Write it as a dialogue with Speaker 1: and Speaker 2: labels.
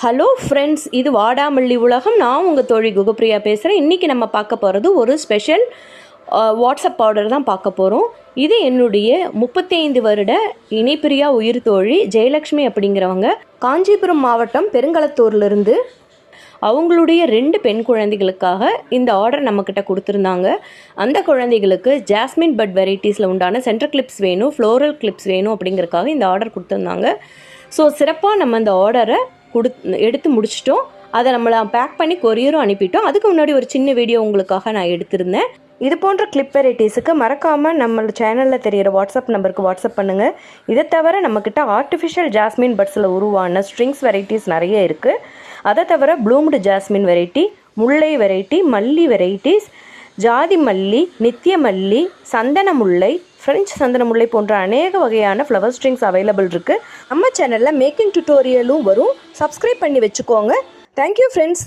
Speaker 1: Hello friends, இது வாடாமல்லி உலகம். நான் உங்கள் தோழி குகப்பிரியா பேசுகிறேன். இன்றைக்கி நம்ம பார்க்க போகிறது ஒரு ஸ்பெஷல் வாட்ஸ்அப் ஆர்டர் தான் பார்க்க போகிறோம். இது என்னுடைய 35 வருட இணைப்பிரியா உயிர் தோழி ஜெயலக்ஷ்மி அப்படிங்கிறவங்க காஞ்சிபுரம் மாவட்டம் பெருங்களத்தூர்லேருந்து அவங்களுடைய 2 பெண் குழந்தைகளுக்காக இந்த ஆர்டர் நம்மக்கிட்ட கொடுத்துருந்தாங்க. அந்த குழந்தைகளுக்கு ஜாஸ்மின் பட் வெரைட்டிஸில் உண்டான சென்டர் கிளிப்ஸ் வேணும், ஃப்ளோரல் கிளிப்ஸ் வேணும் அப்படிங்கிறதுக்காக இந்த ஆர்டர் கொடுத்துருந்தாங்க. ஸோ சிறப்பாக நம்ம அந்த ஆர்டரை எடுத்து முடிச்சிட்டோம். அதை நம்மளை பேக் பண்ணி கொரியரும் அனுப்பிட்டோம். அதுக்கு முன்னாடி ஒரு சின்ன வீடியோ உங்களுக்காக நான் எடுத்திருந்தேன். இது போன்ற கிளிப் வெரைட்டிஸுக்கு மறக்காமல் நம்ம சேனலில் தெரிகிற வாட்ஸ்அப் நம்பருக்கு வாட்ஸ்அப் பண்ணுங்கள். இதை தவிர நம்மக்கிட்ட ஆர்டிஃபிஷியல் ஜாஸ்மின் பட்ஸில் உருவான ஸ்ட்ரிங்ஸ் வெரைட்டிஸ் நிறைய இருக்குது. அதை தவிர ப்ளூம்டு ஜாஸ்மின் வெரைட்டி, முல்லை வெரைட்டி, மல்லி வெரைட்டிஸ், ஜாதி மல்லி, நித்திய மல்லி, சந்தன முல்லை, ஃப்ரெஞ்ச் சந்தன முல்லை போன்ற அநேக வகையான ஃப்ளவர் ஸ்ட்ரிங்ஸ் அவைலபிள் இருக்குது. நம்ம சேனலில் மேக்கிங் டுட்டோரியலும் வரும். சப்ஸ்கிரைப் பண்ணி வச்சுக்கோங்க. Thank you friends.